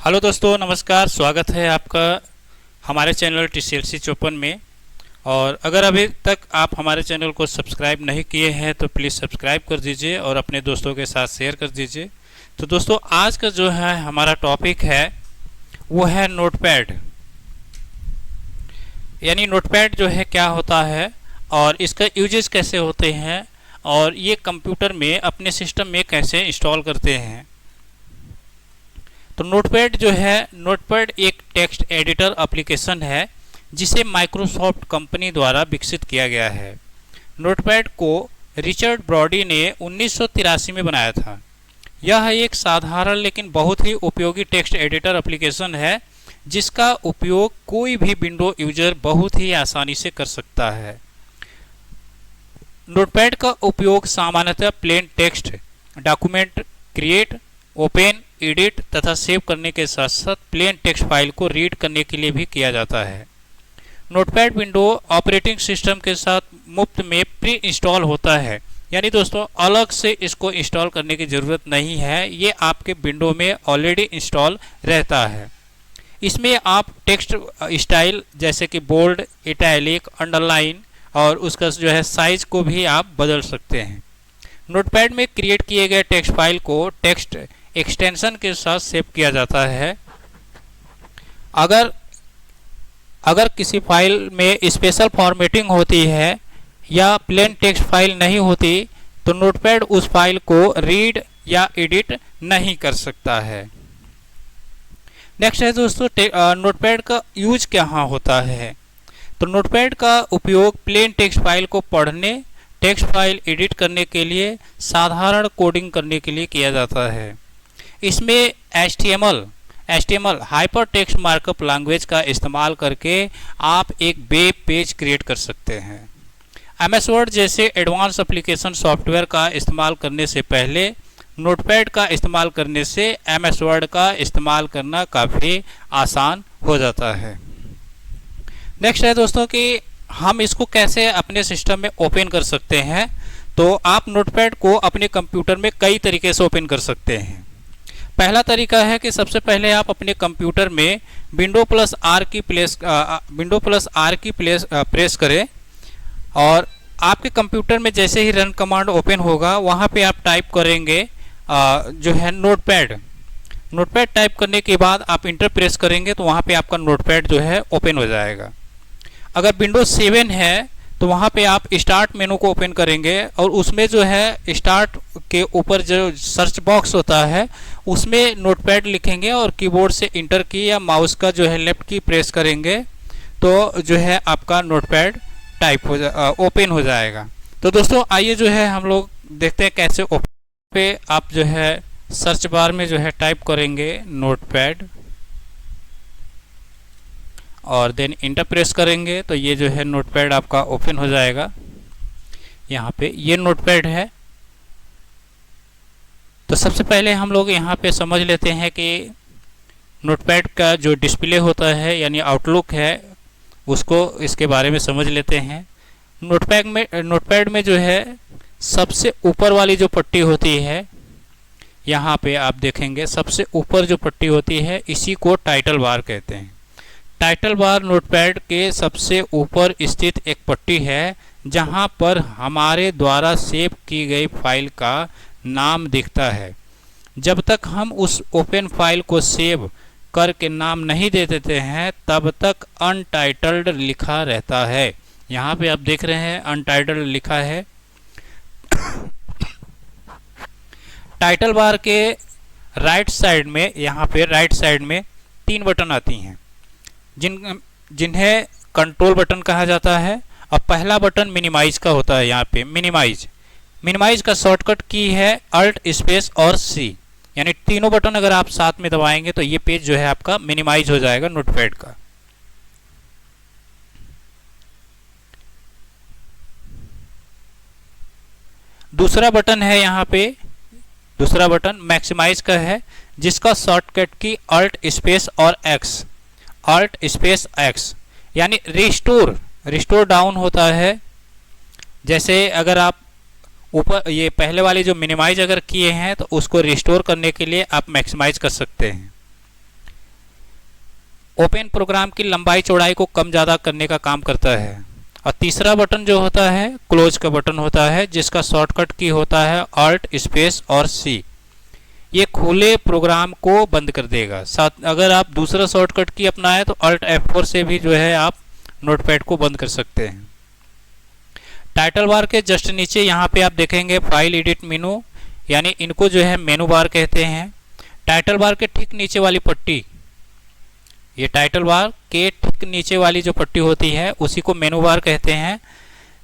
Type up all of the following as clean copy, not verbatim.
Hello दोस्तों, नमस्कार। स्वागत है आपका हमारे चैनल TCLC 54 में। और अगर अभी तक आप हमारे चैनल को सब्सक्राइब नहीं किए हैं तो प्लीज़ सब्सक्राइब कर दीजिए और अपने दोस्तों के साथ शेयर कर दीजिए। तो दोस्तों, आज का जो है हमारा टॉपिक है वो है नोटपैड। यानी नोटपैड जो है क्या होता है और इसका यूजेस कैसे होते हैं और ये कंप्यूटर में अपने सिस्टम में कैसे इंस्टॉल करते हैं। तो नोटपैड जो है, नोटपैड एक टेक्स्ट एडिटर एप्लीकेशन है जिसे माइक्रोसॉफ्ट कंपनी द्वारा विकसित किया गया है। नोटपैड को रिचर्ड ब्रॉडी ने 1983 में बनाया था। यह एक साधारण लेकिन बहुत ही उपयोगी टेक्स्ट एडिटर एप्लीकेशन है जिसका उपयोग कोई भी विंडो यूजर बहुत ही आसानी से कर सकता है। नोटपैड का उपयोग सामान्यतः plain text document create, open, edit तथा सेव करने के साथ साथ प्लेन टेक्स्ट फाइल को रीड करने के लिए भी किया जाता है। नोटपैड विंडो ऑपरेटिंग सिस्टम के साथ मुफ्त में प्री इंस्टॉल होता है। यानी दोस्तों, अलग से इसको इंस्टॉल करने की ज़रूरत नहीं है, ये आपके विंडो में ऑलरेडी इंस्टॉल रहता है। इसमें आप टेक्स्ट स्टाइल जैसे कि बोल्ड, इटैलिक, अंडरलाइन और उसका जो है साइज को भी आप बदल सकते हैं। नोटपैड में क्रिएट किए गए टेक्स्ट फाइल को टेक्स्ट एक्सटेंशन के साथ सेव किया जाता है। अगर किसी फाइल में स्पेशल फॉर्मेटिंग होती है या प्लेन टेक्स्ट फाइल नहीं होती तो नोटपैड उस फाइल को रीड या एडिट नहीं कर सकता है। नेक्स्ट है दोस्तों, नोटपैड का यूज कहाँ होता है। तो नोटपैड का उपयोग प्लेन टेक्स्ट फाइल को पढ़ने, टेक्स्ट फाइल एडिट करने के लिए, साधारण कोडिंग करने के लिए किया जाता है। इसमें HTML hyper text markup language का इस्तेमाल करके आप एक वेब पेज क्रिएट कर सकते हैं। MS वर्ड जैसे एडवांस एप्लीकेशन सॉफ्टवेयर का इस्तेमाल करने से पहले नोटपैड का इस्तेमाल करने से MS वर्ड का इस्तेमाल करना काफ़ी आसान हो जाता है। नेक्स्ट है दोस्तों कि हम इसको कैसे अपने सिस्टम में ओपन कर सकते हैं। तो आप नोटपैड को अपने कंप्यूटर में कई तरीके से ओपन कर सकते हैं। पहला तरीका है कि सबसे पहले आप अपने कंप्यूटर में विंडो प्लस आर की प्रेस करें और आपके कंप्यूटर में जैसे ही रन कमांड ओपन होगा वहाँ पे आप टाइप करेंगे जो है नोटपैड टाइप करने के बाद आप इंटर प्रेस करेंगे तो वहाँ पे आपका नोटपैड जो है ओपन हो जाएगा। अगर विंडोज 7 है तो वहाँ पे आप स्टार्ट मेनू को ओपन करेंगे और उसमें जो है स्टार्ट के ऊपर जो सर्च बॉक्स होता है उसमें नोटपैड लिखेंगे और कीबोर्ड से इंटर की या माउस का जो है लेफ्ट की प्रेस करेंगे तो जो है आपका नोटपैड ओपन हो जाएगा। तो दोस्तों, आइए जो है हम लोग देखते हैं कैसे ओपन पे आप जो है सर्च बार में जो है टाइप करेंगे नोटपैड और देन इंटर प्रेस करेंगे तो ये जो है नोटपैड आपका ओपन हो जाएगा। यहाँ पे ये नोटपैड है। तो सबसे पहले हम लोग यहाँ पे समझ लेते हैं कि नोटपैड का जो डिस्प्ले होता है यानी आउटलुक है उसको इसके बारे में समझ लेते हैं। नोटपैड में जो है सबसे ऊपर वाली जो पट्टी होती है, यहाँ पे आप देखेंगे सबसे ऊपर जो पट्टी होती है इसी को टाइटल बार कहते हैं। टाइटल बार नोटपैड के सबसे ऊपर स्थित एक पट्टी है जहां पर हमारे द्वारा सेव की गई फाइल का नाम दिखता है। जब तक हम उस ओपन फाइल को सेव करके नाम नहीं दे देते हैं तब तक अनटाइटल्ड लिखा रहता है। यहाँ पे आप देख रहे हैं अनटाइटल्ड लिखा है। टाइटल बार के राइट साइड में, यहाँ पे राइट साइड में 3 बटन आती हैं जिन्हें कंट्रोल बटन कहा जाता है। और पहला बटन मिनिमाइज का होता है। यहाँ पे मिनिमाइज का शॉर्टकट की है अल्ट स्पेस और C, यानी तीनों बटन अगर आप साथ में दबाएंगे तो ये पेज जो है आपका मिनिमाइज हो जाएगा नोटपैड का। दूसरा बटन है यहाँ पे, दूसरा बटन मैक्सिमाइज का है जिसका शॉर्टकट की अल्ट स्पेस और X यानी रिस्टोर डाउन होता है। जैसे अगर आप ऊपर ये पहले वाले जो मिनिमाइज अगर किए हैं तो उसको रिस्टोर करने के लिए आप मैक्सिमाइज कर सकते हैं। ओपन प्रोग्राम की लंबाई चौड़ाई को कम ज़्यादा करने का काम करता है। और तीसरा बटन जो होता है क्लोज का बटन होता है, जिसका शॉर्टकट की होता है ऑल्ट स्पेस और सी। ये खुले प्रोग्राम को बंद कर देगा। साथ अगर आप दूसरा शॉर्टकट की अपनाएं तो ऑल्ट F4 से भी जो है आप नोटपैड को बंद कर सकते हैं। टाइटल बार के जस्ट नीचे यहाँ पे आप देखेंगे फाइल एडिट मेनू, यानी इनको जो है मेनू बार कहते हैं। टाइटल बार के ठीक नीचे वाली पट्टी, ये टाइटल बार के ठीक नीचे वाली जो पट्टी होती है उसी को मेनू बार कहते हैं,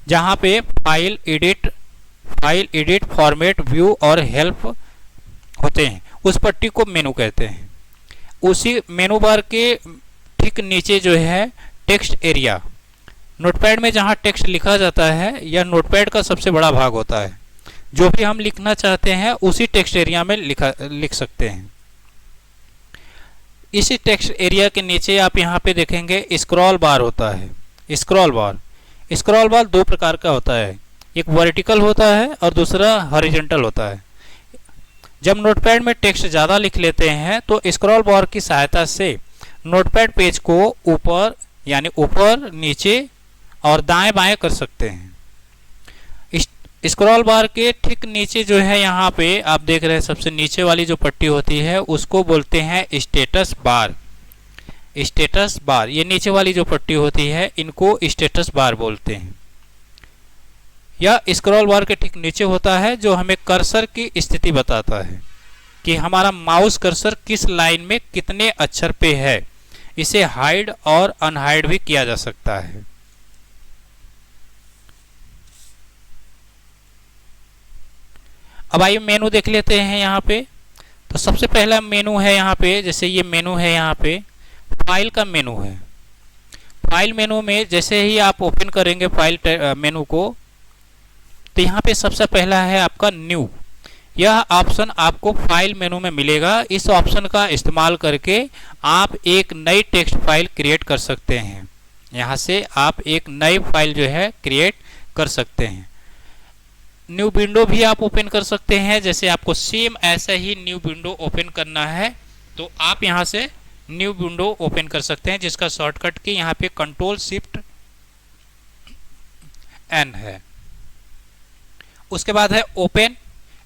जहाँ पे फाइल एडिट, फॉर्मेट, व्यू और हेल्प होते हैं, उस पट्टी को मेनू कहते हैं। उसी मेनू बार के ठीक नीचे जो है टेक्स्ट एरिया, नोटपैड में जहाँ टेक्स्ट लिखा जाता है यह नोटपैड का सबसे बड़ा भाग होता है। जो भी हम लिखना चाहते हैं उसी टेक्स्ट एरिया में लिख सकते हैं। इसी टेक्स्ट एरिया के नीचे आप यहाँ पे देखेंगे स्क्रॉल बार होता है। स्क्रॉल बार दो प्रकार का होता है, एक वर्टिकल होता है और दूसरा हॉरिजॉन्टल होता है। जब नोटपैड में टेक्स्ट ज़्यादा लिख लेते हैं तो स्क्रॉल बार की सहायता से नोटपैड पेज को ऊपर यानी ऊपर, नीचे और दाएं बाएं कर सकते हैं। स्क्रॉल बार के ठीक नीचे जो है यहाँ पे आप देख रहे हैं सबसे नीचे वाली जो पट्टी होती है उसको बोलते हैं स्टेटस बार। ये नीचे वाली जो पट्टी होती है इनको स्टेटस बार बोलते हैं। यह स्क्रॉल बार के ठीक नीचे होता है जो हमें कर्सर की स्थिति बताता है कि हमारा माउस कर्सर किस लाइन में कितने अक्षर पे है। इसे हाइड और अनहाइड भी किया जा सकता है। अब आइए मेनू देख लेते हैं यहाँ पे। तो सबसे पहला मेनू है यहाँ पे, जैसे ये मेनू है यहाँ पे फाइल का मेनू है। फाइल मेनू में जैसे ही आप ओपन करेंगे फाइल मेनू को तो यहाँ पे सबसे पहला है आपका न्यू। यह ऑप्शन आपको फाइल मेनू में मिलेगा। इस ऑप्शन का इस्तेमाल करके आप एक नई टेक्स्ट फाइल क्रिएट कर सकते हैं। यहाँ से आप एक नई फाइल जो है क्रिएट कर सकते हैं। न्यू विंडो भी आप ओपन कर सकते हैं। जैसे आपको सेम ऐसा ही न्यू विंडो ओपन करना है तो आप यहाँ से न्यू विंडो ओपन कर सकते हैं, जिसका शॉर्टकट की यहाँ पे Ctrl+Shift+N है। उसके बाद है ओपन।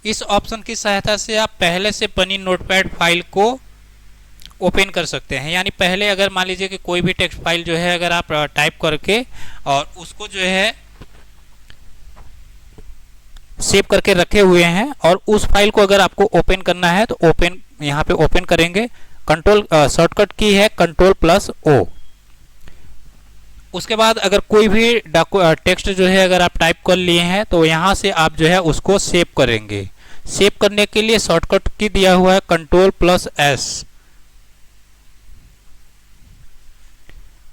इस ऑप्शन की सहायता से आप पहले से बनी नोटपैड फाइल को ओपन कर सकते हैं। यानी पहले अगर मान लीजिए कि कोई भी टेक्स्ट फाइल जो है अगर आप टाइप करके और उसको जो है सेव करके रखे हुए हैं और उस फाइल को अगर आपको ओपन करना है तो ओपन यहाँ पे ओपन करेंगे। शॉर्टकट की है Ctrl+O। उसके बाद अगर कोई भी टेक्स्ट जो है अगर आप टाइप कर लिए हैं तो यहाँ से आप जो है उसको सेव करेंगे। सेव करने के लिए शॉर्टकट की दिया हुआ है Ctrl+S।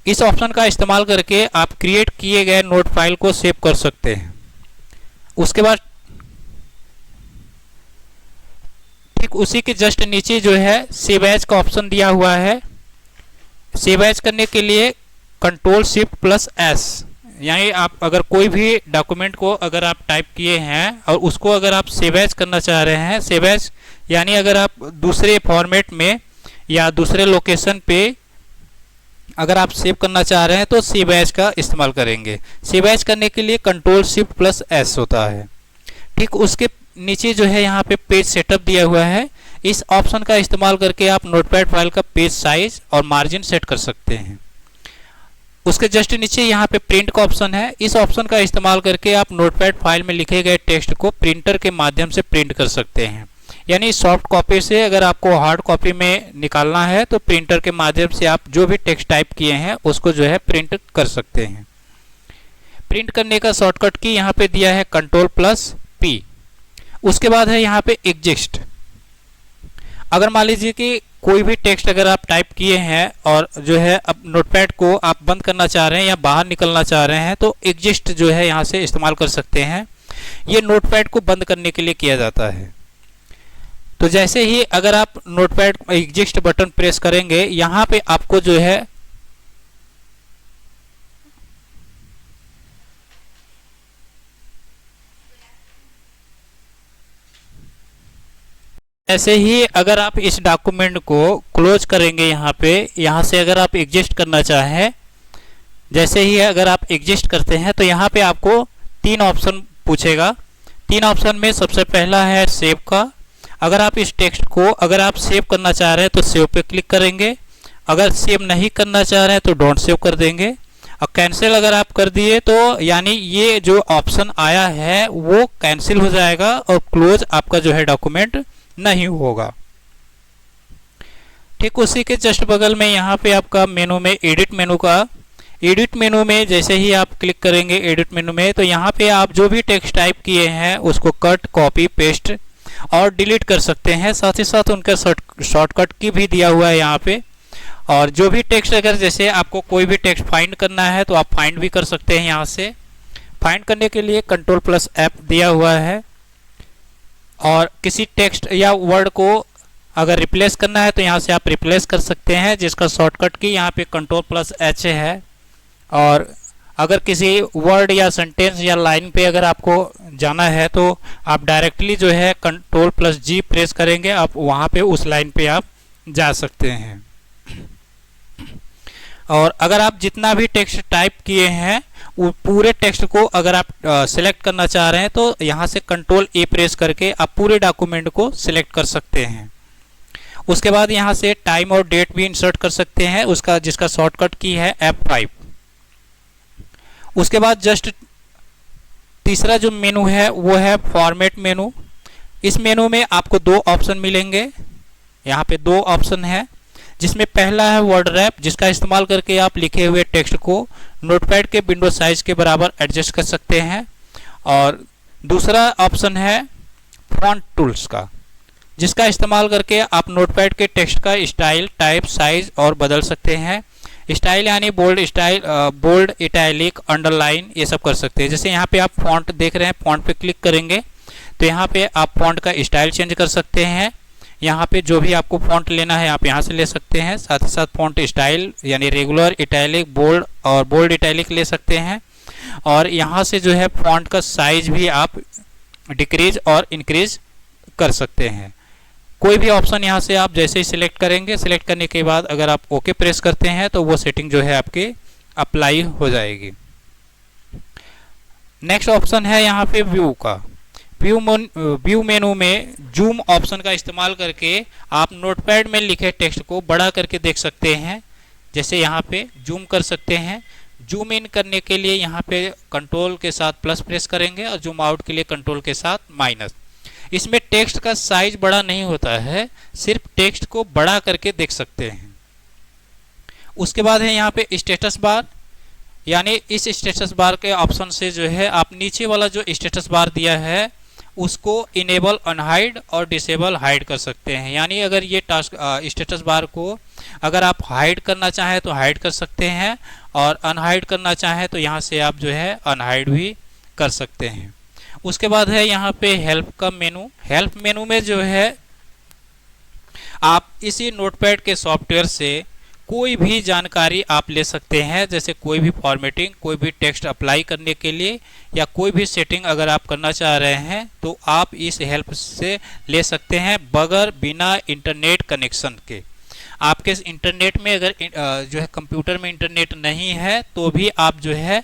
इस ऑप्शन का इस्तेमाल करके आप क्रिएट किए गए नोट फाइल को सेव कर सकते हैं। उसके बाद ठीक उसी के जस्ट नीचे जो है सेव एज का ऑप्शन दिया हुआ है। सेव एज करने के लिए Ctrl+Shift+S। यानी आप अगर कोई भी डॉक्यूमेंट को अगर आप टाइप किए हैं और उसको अगर आप सेव एज करना चाह रहे हैं, सेव एज यानी अगर आप दूसरे फॉर्मेट में या दूसरे लोकेशन पे अगर आप सेव करना चाह रहे हैं तो सेव एज का इस्तेमाल करेंगे। सेव एज करने के लिए Ctrl+Shift+S होता है। ठीक उसके नीचे जो है यहाँ पे पेज सेटअप दिया हुआ है। इस ऑप्शन का इस्तेमाल करके आप नोटपैड फाइल का पेज साइज और मार्जिन सेट कर सकते हैं। उसके जस्ट नीचे यहाँ पे प्रिंट का ऑप्शन है। इस ऑप्शन का इस्तेमाल करके आप नोटपैड फाइल में लिखे गए टेक्स्ट को प्रिंटर के माध्यम से प्रिंट कर सकते हैं। यानी सॉफ्ट कॉपी से अगर आपको हार्ड कॉपी में निकालना है तो प्रिंटर के माध्यम से आप जो भी टेक्स्ट टाइप किए हैं उसको जो है प्रिंट कर सकते हैं। प्रिंट करने का शॉर्टकट की यहाँ पे दिया है Ctrl+P। उसके बाद है यहाँ पे एग्जिस्ट। अगर मान लीजिए कि कोई भी टेक्स्ट अगर आप टाइप किए हैं और जो है अब नोटपैड को आप बंद करना चाह रहे हैं या बाहर निकलना चाह रहे हैं तो एग्जिस्ट जो है यहाँ से इस्तेमाल कर सकते हैं। ये नोटपैड को बंद करने के लिए किया जाता है। तो जैसे ही अगर आप नोटपैड एग्जिस्ट बटन प्रेस करेंगे यहाँ पे आपको जो है ऐसे ही अगर आप इस डॉक्यूमेंट को क्लोज करेंगे यहाँ से अगर आप एग्जिस्ट करना चाहें, जैसे ही अगर आप एग्जिस्ट करते हैं तो यहाँ पे आपको 3 ऑप्शन पूछेगा। 3 ऑप्शन में सबसे पहला है सेव का। अगर आप इस टेक्स्ट को अगर आप सेव करना चाह रहे हैं तो सेव पे क्लिक करेंगे, अगर सेव नहीं करना चाह रहे हैं तो डोंट सेव कर देंगे। और कैंसिल अगर आप कर दिए तो यानी ये जो ऑप्शन आया है वो कैंसिल हो जाएगा और क्लोज आपका जो है डॉक्यूमेंट नहीं होगा। ठीक उसी के जस्ट बगल में यहाँ पे आपका मेनू में एडिट मेनू में जैसे ही आप क्लिक करेंगे एडिट मेनू में, तो यहाँ पे आप जो भी टेक्स्ट टाइप किए हैं उसको कट, कॉपी, पेस्ट और डिलीट कर सकते हैं। साथ ही साथ उनका शॉर्टकट की भी दिया हुआ है यहाँ पे। और जो भी टेक्स्ट अगर जैसे आपको कोई भी टेक्स्ट फाइंड करना है तो आप फाइंड भी कर सकते हैं। यहाँ से फाइंड करने के लिए Ctrl+F दिया हुआ है। और किसी टेक्स्ट या वर्ड को अगर रिप्लेस करना है तो यहाँ से आप रिप्लेस कर सकते हैं, जिसका शॉर्टकट की यहाँ पे Ctrl+H है। और अगर किसी वर्ड या सेंटेंस या लाइन पे अगर आपको जाना है तो आप डायरेक्टली जो है Ctrl+G प्रेस करेंगे, आप वहाँ पे उस लाइन पे आप जा सकते हैं। और अगर आप जितना भी टेक्स्ट टाइप किए हैं वो पूरे टेक्स्ट को अगर आप सिलेक्ट करना चाह रहे हैं तो यहाँ से Ctrl+A प्रेस करके आप पूरे डॉक्यूमेंट को सिलेक्ट कर सकते हैं। उसके बाद यहाँ से टाइम और डेट भी इंसर्ट कर सकते हैं, जिसका शॉर्टकट की है F5। उसके बाद जस्ट तीसरा जो मेनू है वो है फॉर्मेट मेनू। इस मेनू में आपको 2 ऑप्शन मिलेंगे। यहाँ पे 2 ऑप्शन है, जिसमें पहला है वर्ड रैप, जिसका इस्तेमाल करके आप लिखे हुए टेक्स्ट को नोटपैड के विंडो साइज के बराबर एडजस्ट कर सकते हैं। और दूसरा ऑप्शन है फॉन्ट टूल्स का, जिसका इस्तेमाल करके आप नोटपैड के टेक्स्ट का स्टाइल, टाइप, साइज और बदल सकते हैं। स्टाइल यानी बोल्ड, इटैलिक, अंडरलाइन ये सब कर सकते हैं। जैसे यहाँ पे आप फॉन्ट देख रहे हैं, फॉन्ट पे क्लिक करेंगे तो यहाँ पे आप फॉन्ट का स्टाइल चेंज कर सकते हैं। यहाँ पे जो भी आपको फॉन्ट लेना है आप यहाँ से ले सकते हैं। साथ ही साथ फॉन्ट स्टाइल यानी रेगुलर, इटैलिक, बोल्ड और बोल्ड इटैलिक ले सकते हैं। और यहाँ से जो है फॉन्ट का साइज भी आप डिक्रीज और इंक्रीज कर सकते हैं। कोई भी ऑप्शन यहाँ से आप जैसे ही सिलेक्ट करेंगे, सिलेक्ट करने के बाद अगर आप ओके प्रेस करते हैं तो वो सेटिंग जो है आपके अप्लाई हो जाएगी। नेक्स्ट ऑप्शन है यहाँ पे व्यू का। व्यू मेनू में जूम ऑप्शन का इस्तेमाल करके आप नोटपैड में लिखे टेक्स्ट को बड़ा करके देख सकते हैं। जैसे यहाँ पे जूम कर सकते हैं। जूम इन करने के लिए यहाँ पे कंट्रोल के साथ प्लस प्रेस करेंगे और जूम आउट के लिए कंट्रोल के साथ माइनस। इसमें टेक्स्ट का साइज बड़ा नहीं होता है, सिर्फ टेक्स्ट को बड़ा करके देख सकते हैं। उसके बाद है यहाँ पे स्टेटस बार, यानी इस स्टेटस बार के ऑप्शन से जो है आप नीचे वाला जो स्टेटस बार दिया है उसको इनेबल अनहाइड और डिसेबल हाइड कर सकते हैं। यानी अगर ये स्टेटस बार को अगर आप हाइड करना चाहें तो हाइड कर सकते हैं और अनहाइड करना चाहें तो यहाँ से आप जो है अनहाइड भी कर सकते हैं। उसके बाद है यहाँ पे हेल्प का मेनू। हेल्प मेनू में जो है आप इसी नोटपैड के सॉफ्टवेयर से कोई भी जानकारी आप ले सकते हैं। जैसे कोई भी फॉर्मेटिंग, कोई भी टेक्स्ट अप्लाई करने के लिए या कोई भी सेटिंग अगर आप करना चाह रहे हैं तो आप इस हेल्प से ले सकते हैं बगैर बिना इंटरनेट कनेक्शन के। आपके इंटरनेट में अगर जो है कंप्यूटर में इंटरनेट नहीं है तो भी आप जो है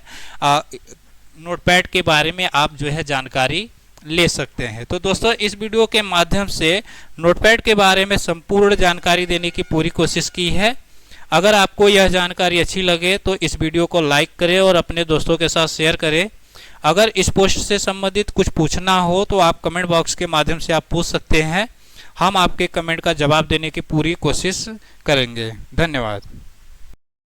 नोटपैड के बारे में आप जो है जानकारी ले सकते हैं। तो दोस्तों इस वीडियो के माध्यम से नोटपैड के बारे में संपूर्ण जानकारी देने की पूरी कोशिश की है। अगर आपको यह जानकारी अच्छी लगे तो इस वीडियो को लाइक करें और अपने दोस्तों के साथ शेयर करें। अगर इस पोस्ट से संबंधित कुछ पूछना हो तो आप कमेंट बॉक्स के माध्यम से आप पूछ सकते हैं। हम आपके कमेंट का जवाब देने की पूरी कोशिश करेंगे। धन्यवाद।